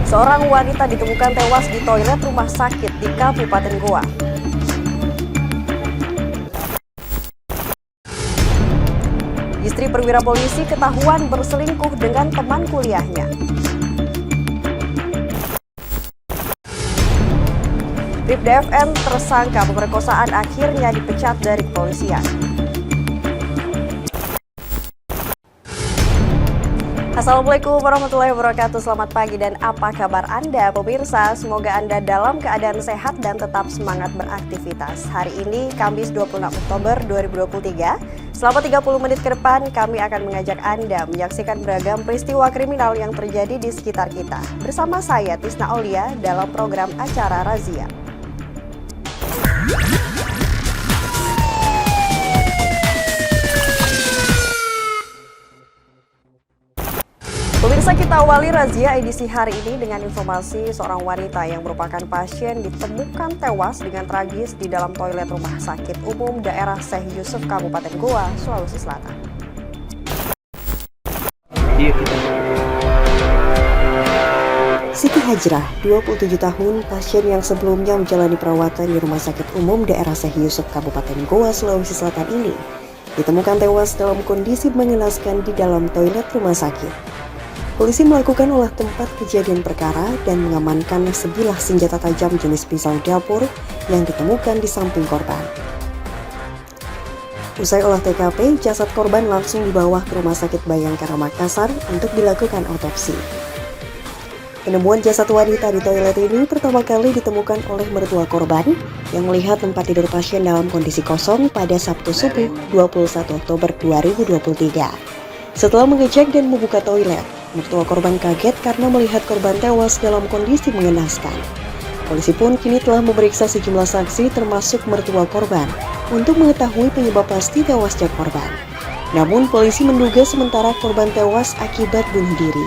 Seorang wanita ditemukan tewas di toilet rumah sakit di Kabupaten Goa. Istri perwira polisi ketahuan berselingkuh dengan teman kuliahnya. Bribda FN tersangka pemerkosaan akhirnya dipecat dari kepolisian. Assalamualaikum warahmatullahi wabarakatuh. Selamat pagi dan apa kabar Anda pemirsa? Semoga Anda dalam keadaan sehat dan tetap semangat beraktivitas. Hari ini Kamis 26 Oktober 2023. Selama 30 menit ke depan kami akan mengajak Anda menyaksikan beragam peristiwa kriminal yang terjadi di sekitar kita. Bersama saya Tisna Aulia dalam program acara Razia. Pemirsa, kita awali razia edisi hari ini dengan informasi seorang wanita yang merupakan pasien ditemukan tewas dengan tragis di dalam toilet rumah sakit umum daerah Syekh Yusuf, Kabupaten Goa, Sulawesi Selatan. Siti Hajrah, 27 tahun, pasien yang sebelumnya menjalani perawatan di Rumah Sakit Umum daerah Syekh Yusuf, Kabupaten Goa, Sulawesi Selatan ini, ditemukan tewas dalam kondisi mengenaskan di dalam toilet rumah sakit. Polisi melakukan olah tempat kejadian perkara dan mengamankan sebilah senjata tajam jenis pisau dapur yang ditemukan di samping korban. Usai olah TKP, jasad korban langsung dibawa ke Rumah Sakit Bayangkara Makassar untuk dilakukan otopsi. Penemuan jasad wanita di toilet ini pertama kali ditemukan oleh mertua korban yang melihat tempat tidur pasien dalam kondisi kosong pada Sabtu subuh 21 Oktober 2023. Setelah mengecek dan membuka toilet, mertua korban kaget karena melihat korban tewas dalam kondisi mengenaskan. Polisi pun kini telah memeriksa sejumlah saksi termasuk mertua korban untuk mengetahui penyebab pasti tewasnya korban. Namun polisi menduga sementara korban tewas akibat bunuh diri.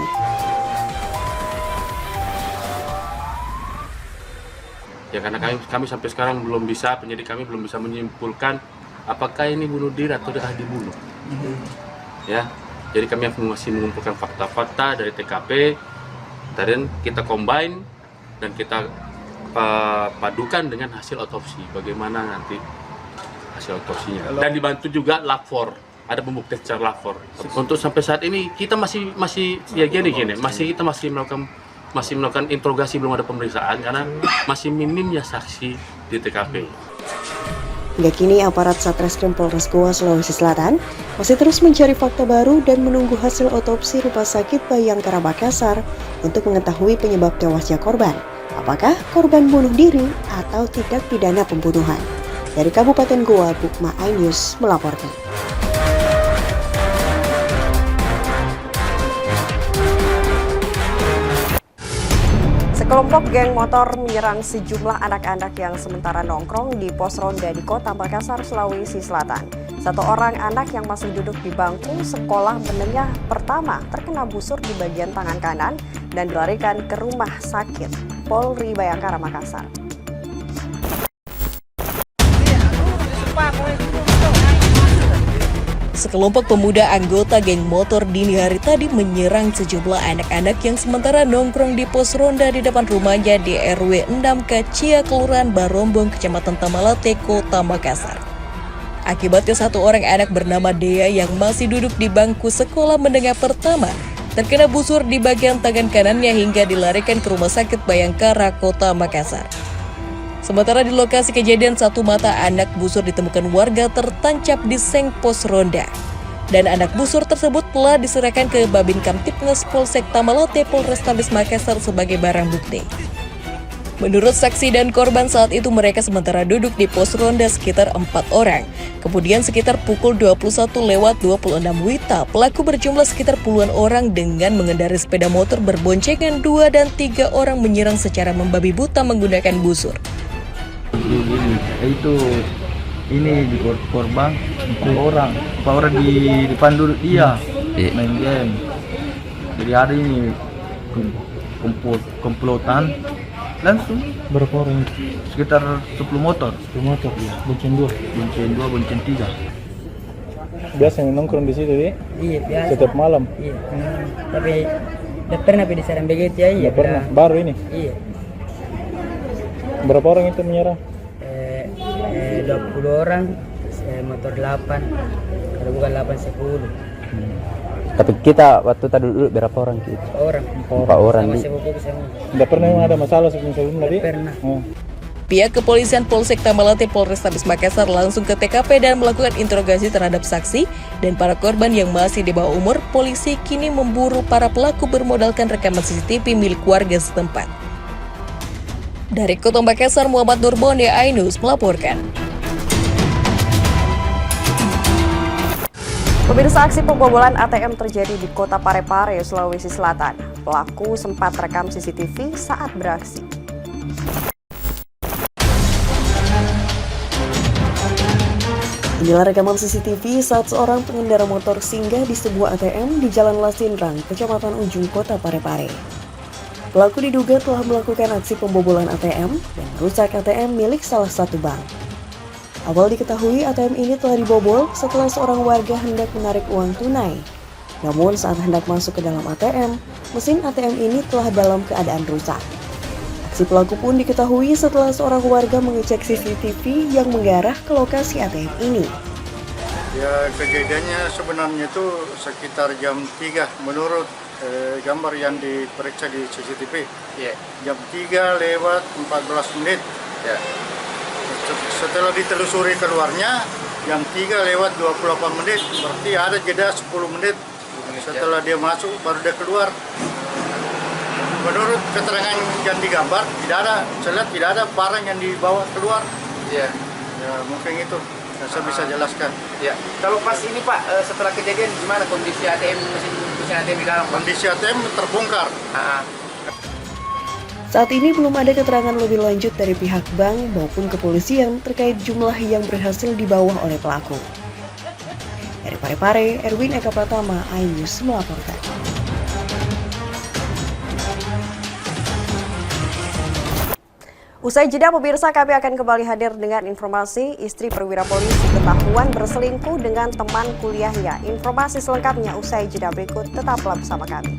Ya, karena kami sampai sekarang penyidik kami belum bisa menyimpulkan apakah ini bunuh diri atau dia dibunuh. Ya. Jadi kami masih mengumpulkan fakta-fakta dari TKP, dan kita combine dan kita padukan dengan hasil otopsi. Bagaimana nanti hasil otopsinya? Dan dibantu juga lapor, ada pembuktian secara lapor. Untuk sampai saat ini kita masih kita masih melakukan interogasi, belum ada pemeriksaan karena masih minimnya saksi di TKP. Hingga kini aparat Satreskrim Polres Goa, Sulawesi Selatan masih terus mencari fakta baru dan menunggu hasil otopsi Rumah Sakit Bayangkara Makassar untuk mengetahui penyebab tewasnya korban. Apakah korban bunuh diri atau tindak pidana pembunuhan? Dari Kabupaten Goa, Bukma iNews melaporkan. Sekelompok geng motor menyerang sejumlah anak-anak yang sementara nongkrong di pos ronda di Kota Makassar, Sulawesi Selatan. Satu orang anak yang masih duduk di bangku sekolah menengah pertama terkena busur di bagian tangan kanan dan dilarikan ke rumah sakit Polri Bayangkara Makassar. Sekelompok pemuda anggota geng motor dini hari tadi menyerang sejumlah anak-anak yang sementara nongkrong di pos ronda di depan rumahnya di RW 6 Kacia, Kelurahan Barombong, Kecamatan Tamalate, Kota Makassar. Akibatnya satu orang anak bernama Dea yang masih duduk di bangku sekolah menengah pertama terkena busur di bagian tangan kanannya hingga dilarikan ke Rumah Sakit Bayangkara, Kota Makassar. Sementara di lokasi kejadian, satu mata anak busur ditemukan warga tertancap di seng pos ronda. Dan anak busur tersebut telah diserahkan ke Babin Kamtipmas Polsek Tamalate Polrestabes Makassar sebagai barang bukti. Menurut saksi dan korban, saat itu mereka sementara duduk di pos ronda sekitar 4 orang. Kemudian sekitar pukul 21:26 WITA, pelaku berjumlah sekitar puluhan orang dengan mengendarai sepeda motor berboncengan 2 dan 3 orang menyerang secara membabi buta menggunakan busur. Ini di korban 4 orang di depan duduk dia main game. Jadi hari ini komplotan langsung berapa orang? Sekitar 10 motor. 10 motor ya, bonceng 2, bonceng 3. Biasa nongkrong di situ deh? Iya, biasa. Setiap malam? Iya. Tapi Udah pernah di Serang begitu ya? Iya. Nggak pernah. Baru ini. Iya. Berapa orang itu menyerang? 20 orang, motor 8. Kalau bukan 8 10. Tapi kita waktu tadi dulu berapa orang kita? Orang. 4 orang. Sama sepupu semua. Nggak pernah emang ada masalah sebelum tadi? Pernah. Oh. Pihak kepolisian Polsek Tamalate Polrestabes Makassar langsung ke TKP dan melakukan interogasi terhadap saksi dan para korban yang masih di bawah umur. Polisi kini memburu para pelaku bermodalkan rekaman CCTV milik warga setempat. Dari Kota Makassar, Muhammad Nurbonde, Ainus melaporkan. Pemirsa, aksi pembobolan ATM terjadi di Kota Parepare, Sulawesi Selatan. Pelaku sempat rekam CCTV saat beraksi. Inilah rekaman CCTV saat seorang pengendara motor singgah di sebuah ATM di Jalan Lasinrang, Kecamatan Ujung, Kota Parepare. Pelaku diduga telah melakukan aksi pembobolan ATM dan merusak ATM milik salah satu bank. Awal diketahui ATM ini telah dibobol setelah seorang warga hendak menarik uang tunai. Namun saat hendak masuk ke dalam ATM, mesin ATM ini telah dalam keadaan rusak. Aksi pelaku pun diketahui setelah seorang warga mengecek CCTV yang mengarah ke lokasi ATM ini. Ya, kejadiannya sebenarnya itu sekitar jam 3 menurut gambar yang diperiksa di CCTV. Jam 3 lewat 14 menit. Setelah ditelusuri keluarnya jam 3 lewat 28 menit, berarti ada jeda 10 menit. Setelah dia masuk baru dia keluar. Menurut keterangan yang digambar tidak ada barang yang dibawa keluar. Ya, mungkin itu yang saya bisa jelaskan. Ya. Kalau pas ini Pak, setelah kejadian gimana kondisi ATM mesin ATM di dalam? Kondisi ATM terbongkar. Saat ini belum ada keterangan lebih lanjut dari pihak bank maupun kepolisian terkait jumlah yang berhasil dibawa oleh pelaku. Dari Parepare, Erwin Eka Pratama, Ainus melaporkan. Usai jeda, pemirsa, kami akan kembali hadir dengan informasi istri perwira polisi ketahuan berselingkuh dengan teman kuliahnya. Informasi selengkapnya usai jeda berikut, tetaplah bersama kami.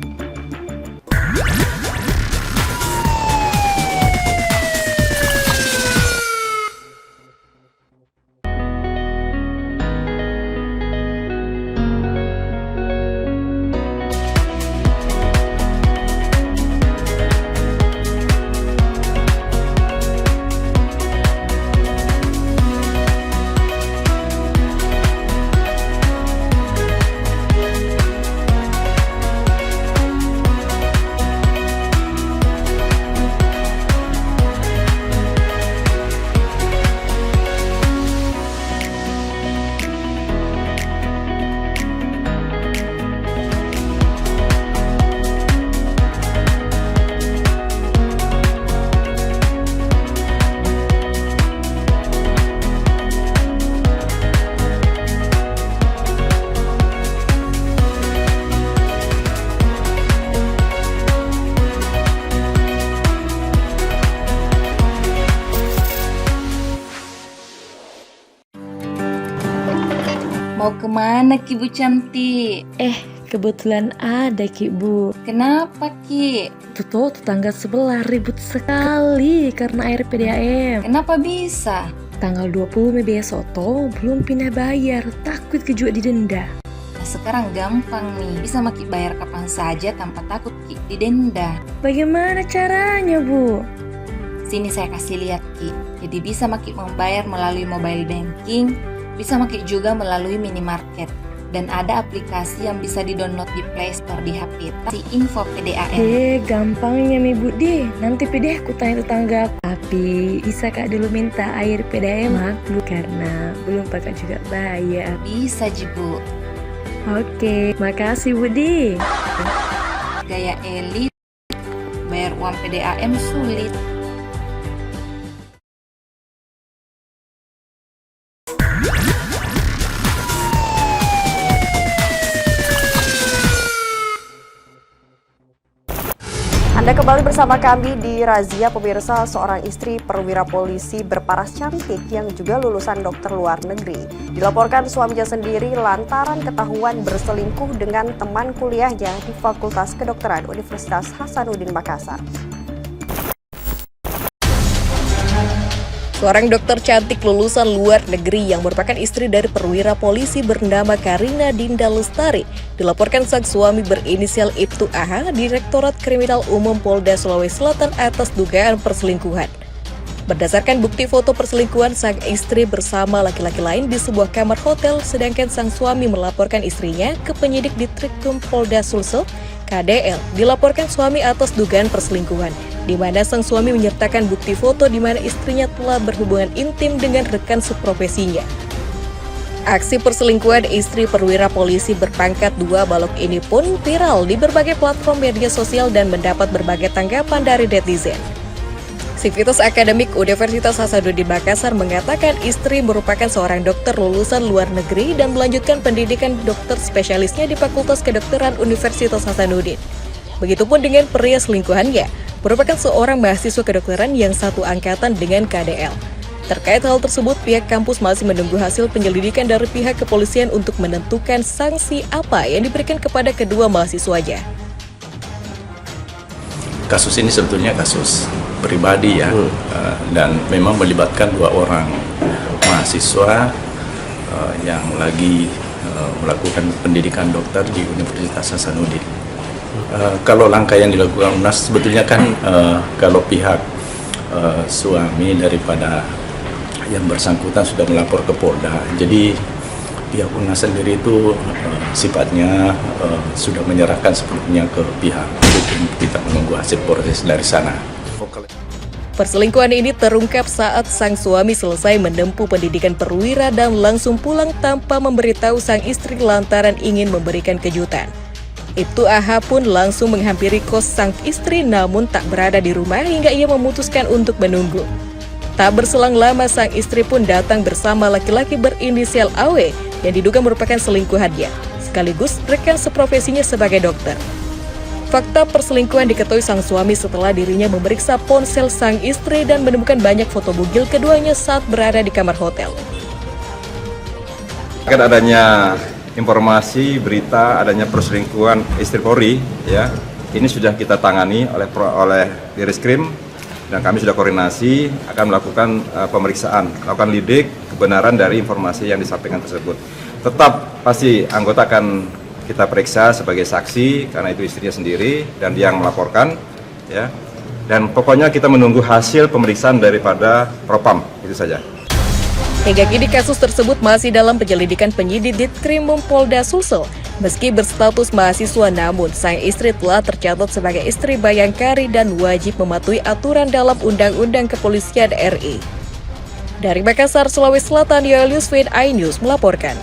Mau kemana Ki Bu cantik? Kebetulan ada Ki Bu. Kenapa Ki? Tuh tetangga sebelah ribut sekali karena air PDAM. Kenapa bisa? Tanggal 20 Mei besok belum pindah bayar, takut juga didenda. Nah, sekarang gampang nih, bisa Maki bayar kapan saja tanpa takut Ki didenda. Bagaimana caranya Bu? Sini saya kasih lihat Ki. Jadi bisa Maki membayar melalui mobile banking, bisa Maki juga melalui minimarket. Dan ada aplikasi yang bisa di-download di Play Store di HP. Si info PDAM. Gampangnya Mi Budi. Nanti PD aku tanya tetangga. Tapi bisa Kak dulu minta air PDAM maklum karena belum pakai juga bayar. Bisa Jibu. Oke, makasih Budi. Gaya elit, bayar uang PDAM sulit. Anda kembali bersama kami di Razia Pemirsa. Seorang istri perwira polisi berparas cantik yang juga lulusan dokter luar negeri dilaporkan suaminya sendiri lantaran ketahuan berselingkuh dengan teman kuliahnya di Fakultas Kedokteran Universitas Hasanuddin Makassar. Seorang dokter cantik lulusan luar negeri yang merupakan istri dari perwira polisi bernama Karina Dinda Lestari dilaporkan sang suami berinisial Ibtu AH Direktorat Kriminal Umum Polda Sulawesi Selatan atas dugaan perselingkuhan. Berdasarkan bukti foto perselingkuhan sang istri bersama laki-laki lain di sebuah kamar hotel, sedangkan sang suami melaporkan istrinya ke penyidik di Triktum Polda Sulsel, KDL, dilaporkan suami atas dugaan perselingkuhan, di mana sang suami menyertakan bukti foto di mana istrinya telah berhubungan intim dengan rekan seprofesinya. Aksi perselingkuhan istri perwira polisi berpangkat 2 balok ini pun viral di berbagai platform media sosial dan mendapat berbagai tanggapan dari netizen. Sivitas Akademik Universitas Hasanuddin Makassar mengatakan istri merupakan seorang dokter lulusan luar negeri dan melanjutkan pendidikan dokter spesialisnya di Fakultas Kedokteran Universitas Hasanuddin. Begitupun dengan pria selingkuhannya, merupakan seorang mahasiswa kedokteran yang satu angkatan dengan KDL. Terkait hal tersebut, pihak kampus masih menunggu hasil penyelidikan dari pihak kepolisian untuk menentukan sanksi apa yang diberikan kepada kedua mahasiswanya. Kasus ini sebetulnya kasus pribadi ya, dan memang melibatkan 2 orang mahasiswa yang lagi melakukan pendidikan dokter di Universitas Hasanuddin. Kalau langkah yang dilakukan UNAS sebetulnya kan kalau pihak suami daripada yang bersangkutan sudah melapor ke Polda, jadi pihak UNAS sendiri itu sifatnya sudah menyerahkan sepenuhnya ke pihak hukum. Kita menunggu hasil proses dari sana. Perselingkuhan ini terungkap saat sang suami selesai menempuh pendidikan perwira dan langsung pulang tanpa memberitahu sang istri lantaran ingin memberikan kejutan. Ibtu AH pun langsung menghampiri kos sang istri namun tak berada di rumah hingga ia memutuskan untuk menunggu. Tak berselang lama sang istri pun datang bersama laki-laki berinisial AW yang diduga merupakan selingkuhannya, sekaligus rekan seprofesinya sebagai dokter. Fakta perselingkuhan diketahui sang suami setelah dirinya memeriksa ponsel sang istri dan menemukan banyak foto bugil keduanya saat berada di kamar hotel. Akan adanya informasi berita adanya perselingkuhan istri Polri, ya, ini sudah kita tangani oleh Direskrim dan kami sudah koordinasi akan melakukan pemeriksaan, melakukan lidik kebenaran dari informasi yang disampaikan tersebut. Tetap pasti anggota akan kita periksa sebagai saksi karena itu istrinya sendiri dan dia yang melaporkan, ya. Dan pokoknya kita menunggu hasil pemeriksaan daripada Propam, itu saja. Hingga kini kasus tersebut masih dalam penyelidikan penyidik Ditkrimum Polda Sulsel. Meski berstatus mahasiswa, namun sang istri telah tercatat sebagai istri bayangkari dan wajib mematuhi aturan dalam Undang-Undang Kepolisian RI. Dari Makassar, Sulawesi Selatan, Yoelius Feed iNews melaporkan.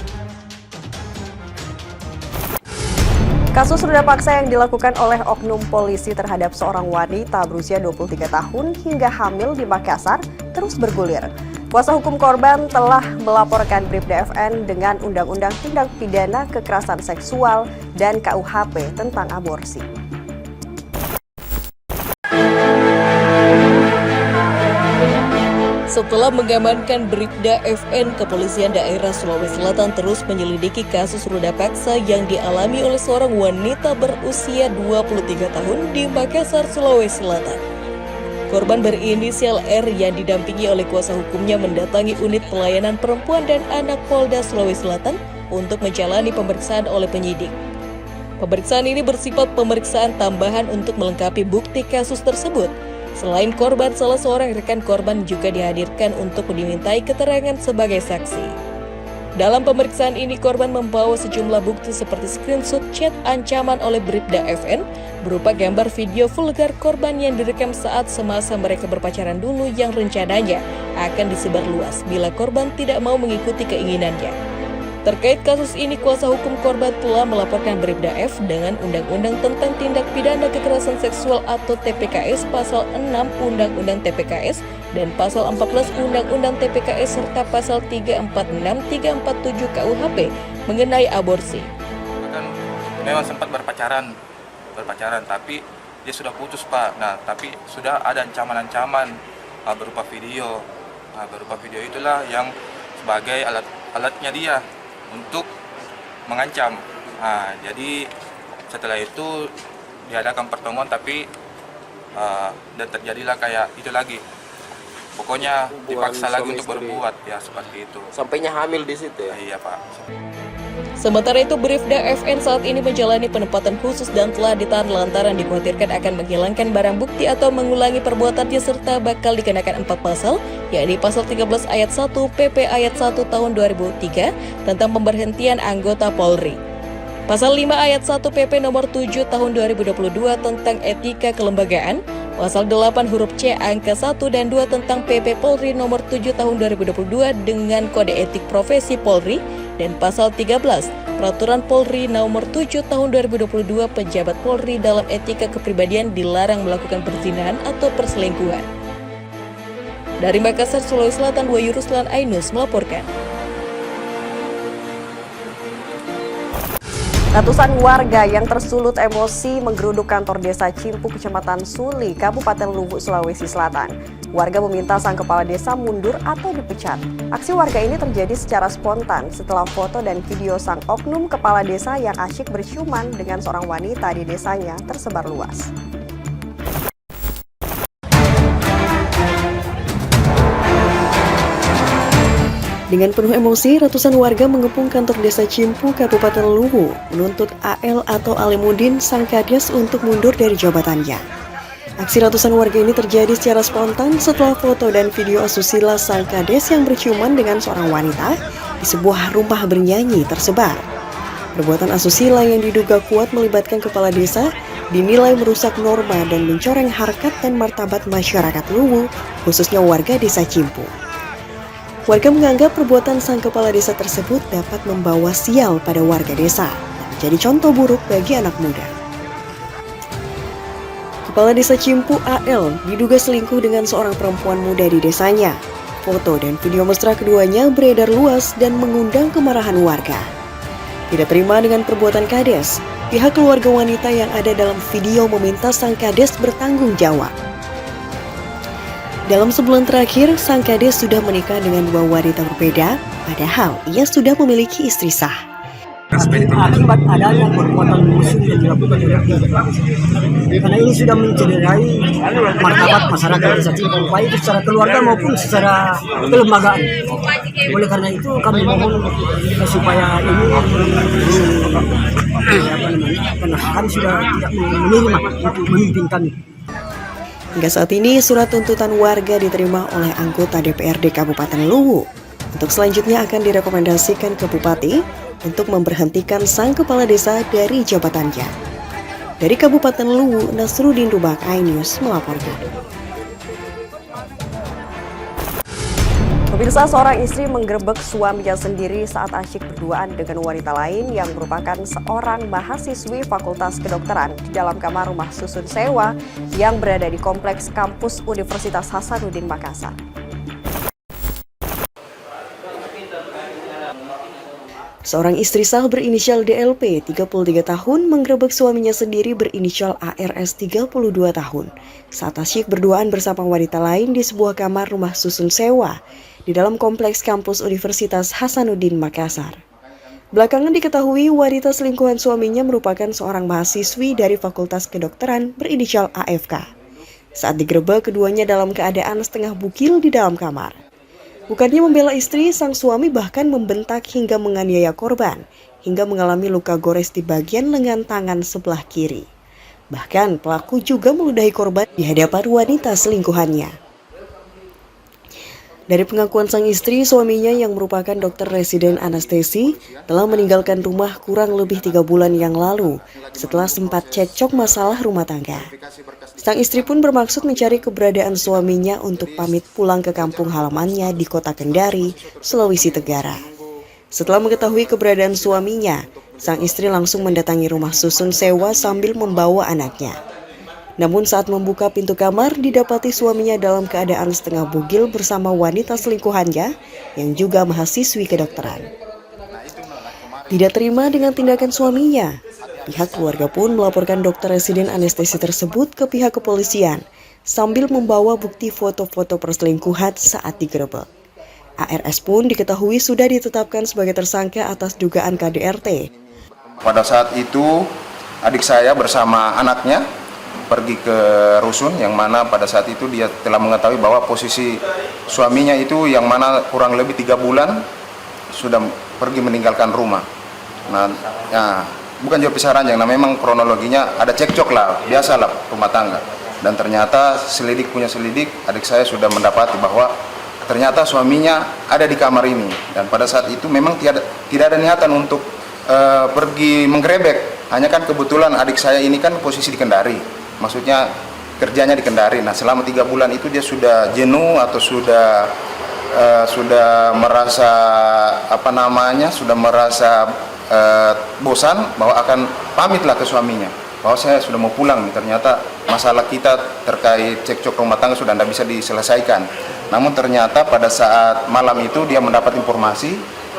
Kasus ruda paksa yang dilakukan oleh oknum polisi terhadap seorang wanita berusia 23 tahun hingga hamil di Makassar terus bergulir. Kuasa hukum korban telah melaporkan Bribda FN dengan Undang-Undang Tindak Pidana Kekerasan Seksual dan KUHP tentang aborsi. Setelah mengamankan Bribda FN, Kepolisian Daerah Sulawesi Selatan terus menyelidiki kasus ruda paksa yang dialami oleh seorang wanita berusia 23 tahun di Makassar, Sulawesi Selatan. Korban berinisial R yang didampingi oleh kuasa hukumnya mendatangi unit pelayanan perempuan dan anak Polda Sulawesi Selatan untuk menjalani pemeriksaan oleh penyidik. Pemeriksaan ini bersifat pemeriksaan tambahan untuk melengkapi bukti kasus tersebut. Selain korban, salah seorang rekan korban juga dihadirkan untuk dimintai keterangan sebagai saksi. Dalam pemeriksaan ini, korban membawa sejumlah bukti seperti screenshot chat ancaman oleh Bribda FN berupa gambar video vulgar korban yang direkam saat semasa mereka berpacaran dulu yang rencananya akan disebar luas bila korban tidak mau mengikuti keinginannya. Terkait kasus ini, kuasa hukum korban telah melaporkan Bribda F dengan Undang-Undang tentang Tindak Pidana Kekerasan Seksual atau TPKS Pasal 6 Undang-Undang TPKS dan Pasal 14 Undang-Undang TPKS serta Pasal 346-347 KUHP mengenai aborsi. Kan memang sempat berpacaran, tapi dia sudah putus Pak. Nah tapi sudah ada ancaman-ancaman berupa video. Nah, berupa video itulah yang sebagai alatnya dia untuk mengancam. Nah, jadi setelah itu diadakan pertemuan tapi dan terjadilah kayak itu lagi. Pokoknya dipaksa lagi untuk berbuat ya seperti itu. Sampainya hamil di situ ya? Iya Pak. Sementara itu, Bribda FN saat ini menjalani penempatan khusus dan telah ditahan lantaran dikhawatirkan akan menghilangkan barang bukti atau mengulangi perbuatannya serta bakal dikenakan 4 pasal, yakni pasal 13 ayat 1 PP ayat 1 tahun 2003 tentang pemberhentian anggota Polri. Pasal 5 ayat 1 PP nomor 7 tahun 2022 tentang etika kelembagaan, pasal 8 huruf C angka 1 dan 2 tentang PP Polri nomor 7 tahun 2022 dengan kode etik profesi Polri, dan pasal 13 Peraturan Polri nomor 7 tahun 2022 pejabat Polri dalam etika kepribadian dilarang melakukan perzinahan atau perselingkuhan. Dari Makassar, Sulawesi Selatan, Wahyu Ruslan Ainus melaporkan. Ratusan warga yang tersulut emosi menggeruduk kantor desa Cimpu, Kecamatan Suli, Kabupaten Luwu, Sulawesi Selatan. Warga meminta sang kepala desa mundur atau dipecat. Aksi warga ini terjadi secara spontan setelah foto dan video sang oknum kepala desa yang asyik berciuman dengan seorang wanita di desanya tersebar luas. Dengan penuh emosi, ratusan warga mengepung kantor desa Cimpu, Kabupaten Luwu, menuntut AL atau Alimudin sang kades untuk mundur dari jabatannya. Aksi ratusan warga ini terjadi secara spontan setelah foto dan video asusila sang kades yang berciuman dengan seorang wanita di sebuah rumah bernyanyi tersebar. Perbuatan asusila yang diduga kuat melibatkan kepala desa dinilai merusak norma dan mencoreng harkat dan martabat masyarakat Luwu, khususnya warga desa Cimpu. Warga menganggap perbuatan sang kepala desa tersebut dapat membawa sial pada warga desa dan menjadi contoh buruk bagi anak muda. Kepala desa Cimpu AL diduga selingkuh dengan seorang perempuan muda di desanya. Foto dan video mesra keduanya beredar luas dan mengundang kemarahan warga. Tidak terima dengan perbuatan kades, pihak keluarga wanita yang ada dalam video meminta sang kades bertanggung jawab. Dalam sebulan terakhir, sang kades sudah menikah dengan 2 wanita berbeda, padahal ia sudah memiliki istri sah. Akibat adanya perbuatan musuh yang dilakukan oleh karena ini sudah mencederai martabat masyarakat desa Cimpu, baik secara keluarga maupun secara kelembagaan. Oleh karena itu kami mohon supaya ini karena kami sudah tidak menerima untuk memimpin kami. Hingga saat ini, surat tuntutan warga diterima oleh anggota DPRD Kabupaten Luwu. Untuk selanjutnya akan direkomendasikan ke Bupati untuk memberhentikan sang kepala desa dari jabatannya. Dari Kabupaten Luwu, Nasruddin Rubak, iNews melaporkan. Pemirsa, seorang istri menggerebek suaminya sendiri saat asyik berduaan dengan wanita lain yang merupakan seorang mahasiswi Fakultas Kedokteran di dalam kamar rumah susun sewa yang berada di kompleks kampus Universitas Hasanuddin Makassar. Seorang istri sah berinisial DLP, 33 tahun, menggerebek suaminya sendiri berinisial ARS, 32 tahun, saat asyik berduaan bersama wanita lain di sebuah kamar rumah susun sewa di dalam kompleks kampus Universitas Hasanuddin Makassar. Belakangan diketahui wanita selingkuhan suaminya merupakan seorang mahasiswi dari Fakultas Kedokteran berinisial AFK. Saat digerebek, keduanya dalam keadaan setengah bugil di dalam kamar. Bukannya membela istri, sang suami bahkan membentak hingga menganiaya korban, hingga mengalami luka gores di bagian lengan tangan sebelah kiri. Bahkan pelaku juga meludahi korban di hadapan wanita selingkuhannya. Dari pengakuan sang istri, suaminya yang merupakan dokter residen anestesi telah meninggalkan rumah kurang lebih 3 bulan yang lalu setelah sempat cekcok masalah rumah tangga. Sang istri pun bermaksud mencari keberadaan suaminya untuk pamit pulang ke kampung halamannya di kota Kendari, Sulawesi Tenggara. Setelah mengetahui keberadaan suaminya, sang istri langsung mendatangi rumah susun sewa sambil membawa anaknya. Namun saat membuka pintu kamar, didapati suaminya dalam keadaan setengah bugil bersama wanita selingkuhannya yang juga mahasiswi kedokteran. Tidak terima dengan tindakan suaminya, Pihak keluarga pun melaporkan dokter residen anestesi tersebut ke pihak kepolisian sambil membawa bukti foto-foto perselingkuhan saat digerebek. ARS pun diketahui sudah ditetapkan sebagai tersangka atas dugaan KDRT. Pada saat itu adik saya bersama anaknya pergi ke rusun yang mana pada saat itu dia telah mengetahui bahwa posisi suaminya itu yang mana kurang lebih 3 bulan sudah pergi meninggalkan rumah. Nah, ya, bukan jawab pisah ranjang, nah memang kronologinya ada cekcok lah, biasalah rumah tangga. Dan ternyata selidik punya selidik, adik saya sudah mendapati bahwa ternyata suaminya ada di kamar ini. Dan pada saat itu memang tidak ada niatan untuk pergi menggerebek. Hanya kan kebetulan adik saya ini kan posisi di Kendari, maksudnya kerjanya di Kendari. Nah selama 3 bulan itu dia sudah jenuh atau sudah merasa sudah merasa bosan bahwa akan pamitlah ke suaminya bahwa saya sudah mau pulang. Ternyata masalah kita terkait cekcok rumah tangga sudah tidak bisa diselesaikan. Namun ternyata pada saat malam itu dia mendapat informasi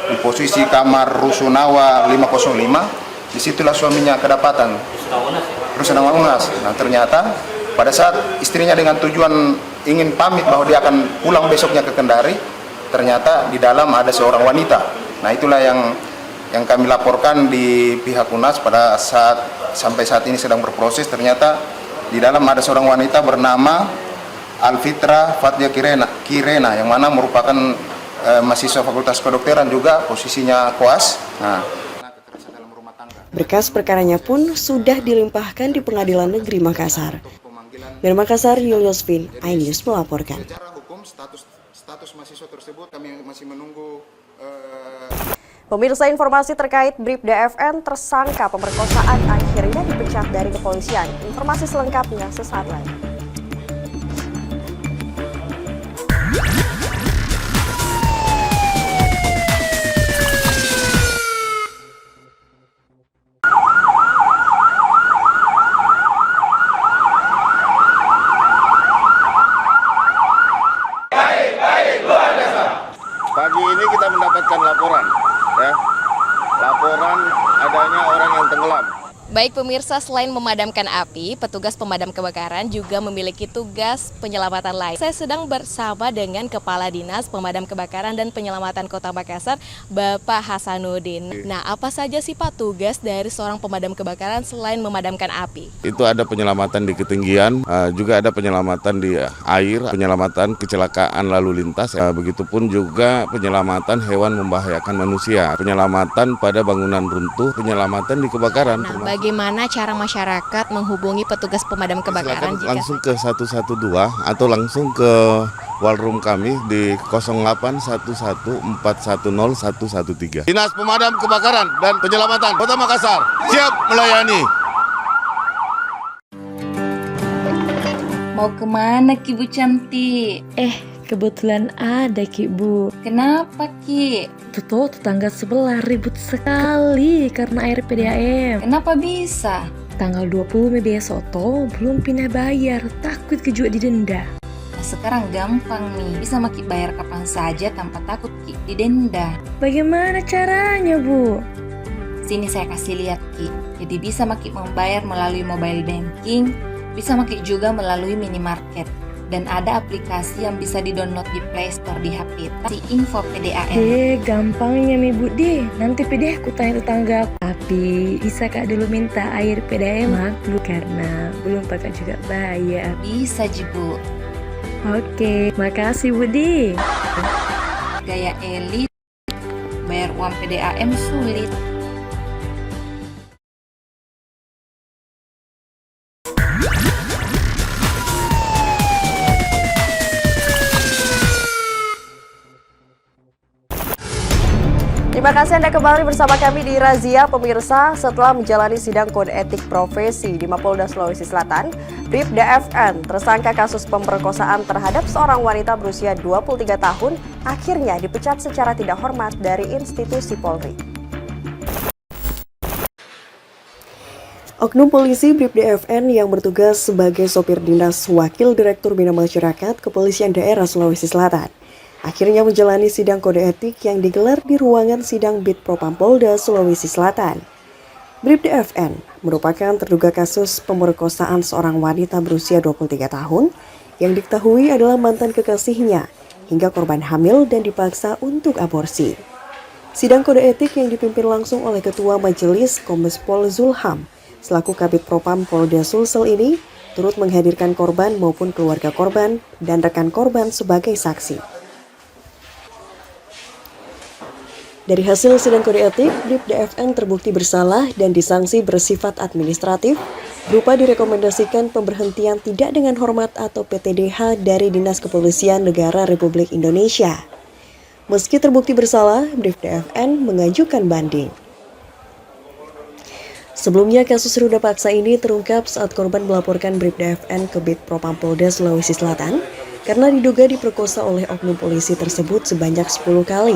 di posisi kamar Rusunawa 505, disitulah suaminya kedapatan Rusunawa Unas. Nah ternyata pada saat istrinya dengan tujuan ingin pamit bahwa dia akan pulang besoknya ke Kendari, ternyata di dalam ada seorang wanita. Nah itulah yang kami laporkan di pihak UNAS pada saat sampai saat ini sedang berproses. Ternyata di dalam ada seorang wanita bernama Alfitra Fathia Kirena yang mana merupakan mahasiswa Fakultas Kedokteran juga, posisinya koas. Nah, berkas perkaranya pun sudah dilimpahkan di Pengadilan Negeri Makassar. Dari Makassar, Julius Vin, iNews melaporkan. Secara hukum status mahasiswa tersebut kami masih menunggu. Pemirsa, informasi terkait Bribda FN tersangka pemerkosaan akhirnya dipecat dari kepolisian. Informasi selengkapnya sesaat lagi. Pagi ini kita mendapatkan laporan adanya orang yang tenggelam. Baik pemirsa, selain memadamkan api, petugas pemadam kebakaran juga memiliki tugas penyelamatan lain. Saya sedang bersama dengan Kepala Dinas Pemadam Kebakaran dan Penyelamatan Kota Makassar, Bapak Hasanuddin. Nah, apa saja sih Pak tugas dari seorang pemadam kebakaran selain memadamkan api? Itu ada penyelamatan di ketinggian, juga ada penyelamatan di air, penyelamatan kecelakaan lalu lintas, begitupun juga penyelamatan hewan membahayakan manusia, penyelamatan pada bangunan runtuh, penyelamatan di kebakaran. Nah, bagaimana cara masyarakat menghubungi petugas pemadam kebakaran? Silakan langsung ke 112 atau langsung ke wallroom kami di 0811410113. Dinas Pemadam Kebakaran dan Penyelamatan Kota Makassar siap melayani. Mau kemana Ki Bu cantik? Kebetulan ada Ki Bu. Kenapa Ki? Tuh tetangga sebelah ribut sekali karena air PDAM. Kenapa bisa? Tanggal 20 Mei besok belum pindah bayar, takut juga didenda. Nah, sekarang gampang nih, bisa Maki bayar kapan saja tanpa takut Ki didenda. Bagaimana caranya Bu? Sini saya kasih lihat Ki. Jadi bisa Maki membayar melalui mobile banking, bisa Maki juga melalui minimarket. Dan ada aplikasi yang bisa di-download di Play Store di HP. Si info PDAM. Gampangnya Mi Bu deh. Nanti PDAM aku tanya tetangga. Tapi bisa Kak dulu minta air PDAM maklum karena belum pakai juga bayar. Bisa Jibu. Oke, makasih Budi. Gaya elit, bayar uang PDAM sulit. Terima kasih Anda kembali bersama kami di Razia Pemirsa. Setelah menjalani sidang kode etik profesi di Mapolda Sulawesi Selatan, Bribda FN, tersangka kasus pemerkosaan terhadap seorang wanita berusia 23 tahun, akhirnya dipecat secara tidak hormat dari institusi Polri. Oknum polisi Bribda FN yang bertugas sebagai sopir dinas Wakil Direktur Bina Masyarakat Kepolisian Daerah Sulawesi Selatan akhirnya menjalani sidang kode etik yang digelar di ruangan sidang Bid Propam Polda Sulawesi Selatan. Bribda FN merupakan terduga kasus pemerkosaan seorang wanita berusia 23 tahun yang diketahui adalah mantan kekasihnya hingga korban hamil dan dipaksa untuk aborsi. Sidang kode etik yang dipimpin langsung oleh Ketua Majelis Kombes Pol Zulham selaku Kabid Propam Polda Sulsel ini turut menghadirkan korban maupun keluarga korban dan rekan korban sebagai saksi. Dari hasil sidang kode etik, Bribda FN terbukti bersalah dan disanksi bersifat administratif berupa direkomendasikan pemberhentian tidak dengan hormat atau PTDH dari Dinas Kepolisian Negara Republik Indonesia. Meski terbukti bersalah, Bribda FN mengajukan banding. Sebelumnya, kasus ruda paksa ini terungkap saat korban melaporkan Bribda FN ke Bid Propam Polda Sulawesi Selatan karena diduga diperkosa oleh oknum polisi tersebut sebanyak 10 kali.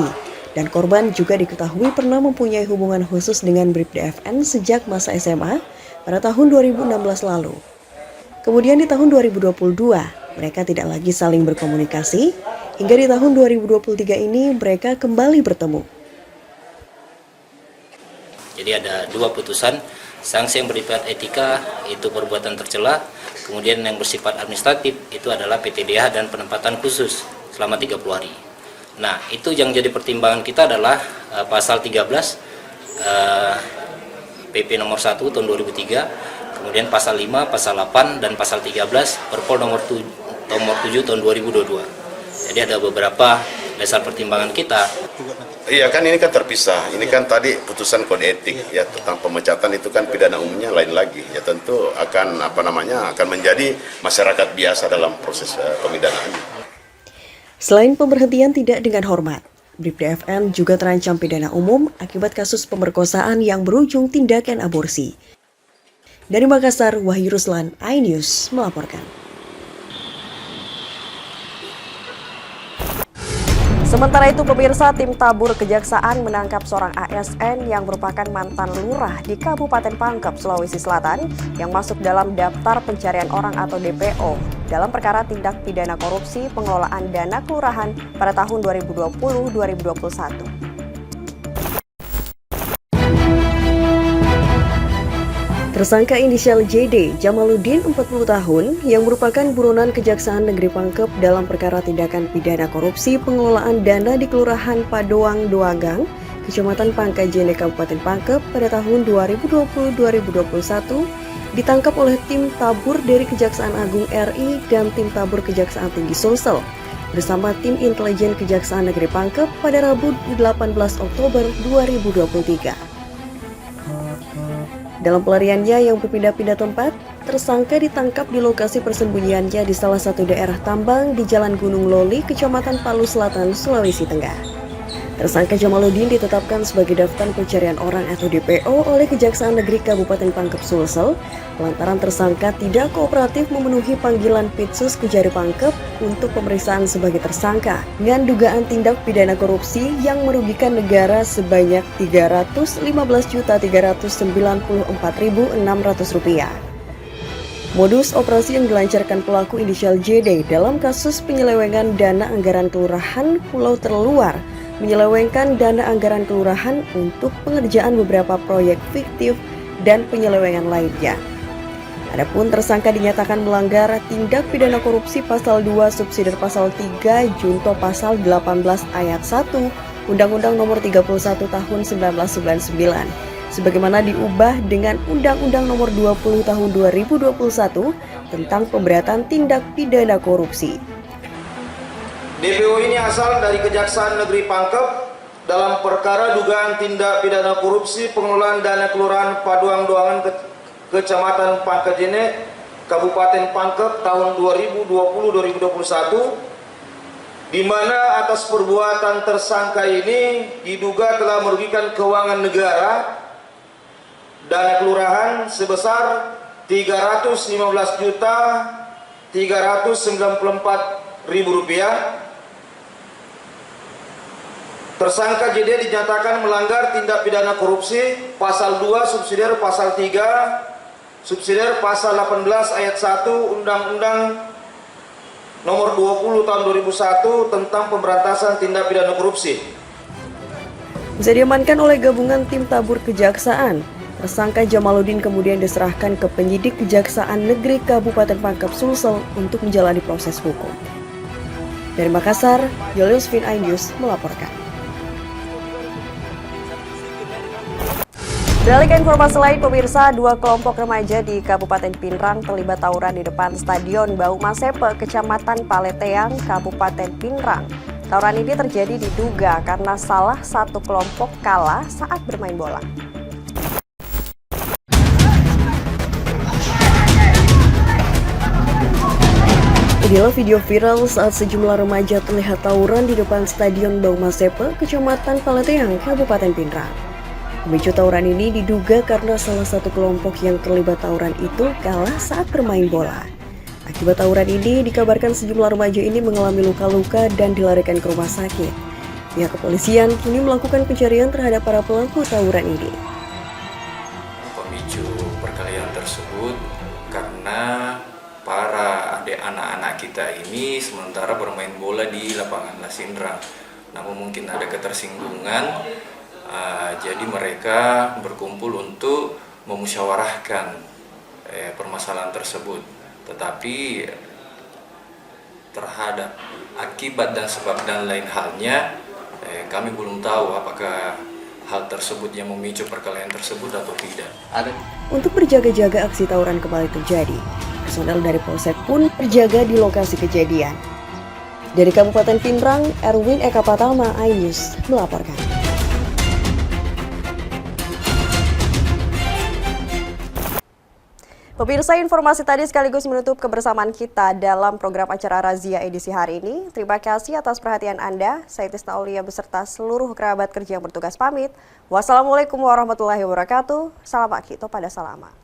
Dan korban juga diketahui pernah mempunyai hubungan khusus dengan Bribda FN sejak masa SMA pada tahun 2016 lalu. Kemudian di tahun 2022, mereka tidak lagi saling berkomunikasi, hingga di tahun 2023 ini mereka kembali bertemu. Jadi ada dua putusan, sanksi yang bersifat etika itu perbuatan tercela, kemudian yang bersifat administratif itu adalah PTDH dan penempatan khusus selama 30 hari. Nah, itu yang jadi pertimbangan kita adalah pasal 13 PP nomor 1 tahun 2003, kemudian pasal 5, pasal 8 dan pasal 13 Perpol nomor 7 tahun 2022. Jadi ada beberapa dasar pertimbangan kita. Iya kan, ini kan terpisah. Ini kan tadi putusan kode etik ya tentang pemecatan, itu kan pidana umumnya lain lagi. Ya tentu akan akan menjadi masyarakat biasa dalam proses pemidanaan. Selain pemberhentian tidak dengan hormat, Bribda FN juga terancam pidana umum akibat kasus pemerkosaan yang berujung tindakan aborsi. Dari Makassar, Wahyu Ruslan, iNews melaporkan. Sementara itu, pemirsa, tim tabur kejaksaan menangkap seorang ASN yang merupakan mantan lurah di Kabupaten Pangkep, Sulawesi Selatan yang masuk dalam daftar pencarian orang atau DPO dalam perkara tindak pidana korupsi pengelolaan dana kelurahan pada tahun 2020-2021. Tersangka inisial JD, Jamaluddin 40 tahun, yang merupakan buronan Kejaksaan Negeri Pangkep dalam perkara tindakan pidana korupsi pengelolaan dana di Kelurahan Padoang Doagang, Kecamatan Pangkajene, Kabupaten Pangkep pada tahun 2020-2021, ditangkap oleh tim tabur dari Kejaksaan Agung RI dan tim tabur Kejaksaan Tinggi Sulsel bersama tim intelijen Kejaksaan Negeri Pangkep pada Rabu 18 Oktober 2023. Dalam pelariannya yang berpindah-pindah tempat, tersangka ditangkap di lokasi persembunyiannya di salah satu daerah tambang di Jalan Gunung Loli, Kecamatan Palu Selatan, Sulawesi Tengah. Tersangka Jamaluddin ditetapkan sebagai daftar pencarian orang atau DPO oleh Kejaksaan Negeri Kabupaten Pangkep Sulsel lantaran tersangka tidak kooperatif memenuhi panggilan Pitsus Kejari Pangkep untuk pemeriksaan sebagai tersangka dengan dugaan tindak pidana korupsi yang merugikan negara sebanyak Rp315.394.600. Modus operasi yang dilancarkan pelaku inisial JD dalam kasus penyelewengan dana anggaran kelurahan Pulau Terluar, menyelewengkan dana anggaran kelurahan untuk pengerjaan beberapa proyek fiktif dan penyelewengan lainnya. Adapun tersangka dinyatakan melanggar tindak pidana korupsi pasal 2 subsidiar pasal 3 junto pasal 18 ayat 1 Undang-Undang Nomor 31 Tahun 1999 sebagaimana diubah dengan Undang-Undang Nomor 20 Tahun 2021 tentang pemberatan tindak pidana korupsi. DPO ini asal dari Kejaksaan Negeri Pangkep dalam perkara dugaan tindak pidana korupsi pengelolaan dana kelurahan Padoang Doangan Kecamatan Pangkajene, Kabupaten Pangkep tahun 2020-2021, di mana atas perbuatan tersangka ini diduga telah merugikan keuangan negara dana kelurahan sebesar Rp315.394.000. Tersangka JD dinyatakan melanggar tindak pidana korupsi pasal 2 subsidiar pasal 3 subsidiar pasal 18 ayat 1 Undang-Undang Nomor 20 Tahun 2001 tentang pemberantasan tindak pidana korupsi. Bisa diamankan oleh gabungan tim tabur kejaksaan. Tersangka Jamaluddin kemudian diserahkan ke penyidik Kejaksaan Negeri Kabupaten Pangkep Sulsel untuk menjalani proses hukum. Dari Makassar, Julius Vin Aindius melaporkan. Beralih ke informasi lain, pemirsa, 2 kelompok remaja di Kabupaten Pinrang terlibat tawuran di depan Stadion Bau Masepe, Kecamatan Paleteang, Kabupaten Pinrang. Tawuran ini terjadi diduga karena salah satu kelompok kalah saat bermain bola. Inilah video viral saat sejumlah remaja terlihat tawuran di depan Stadion Bau Masepe, Kecamatan Paleteang, Kabupaten Pinrang. Pemicu tawuran ini diduga karena salah satu kelompok yang terlibat tawuran itu kalah saat bermain bola. Akibat tawuran ini, dikabarkan sejumlah remaja ini mengalami luka-luka dan dilarikan ke rumah sakit. Pihak kepolisian kini melakukan pencarian terhadap para pelaku tawuran ini. Pemicu perkelahian tersebut karena para adik anak-anak kita ini sementara bermain bola di lapangan Lasindrang. Namun mungkin ada ketersinggungan. Jadi mereka berkumpul untuk memusyawarahkan permasalahan tersebut. Tetapi terhadap akibat dan sebab dan lain halnya, kami belum tahu apakah hal tersebut yang memicu perkelahian tersebut atau tidak. Untuk berjaga-jaga aksi tawuran kembali terjadi, personel dari Polsek pun berjaga di lokasi kejadian. Dari Kabupaten Pinrang, Erwin Eka Patama, iNews melaporkan. Pemirsa, informasi tadi sekaligus menutup kebersamaan kita dalam program acara Razia edisi hari ini. Terima kasih atas perhatian Anda. Saya Tisna Aulia beserta seluruh kerabat kerja yang bertugas pamit. Wassalamualaikum warahmatullahi wabarakatuh. Salam akito pada salama.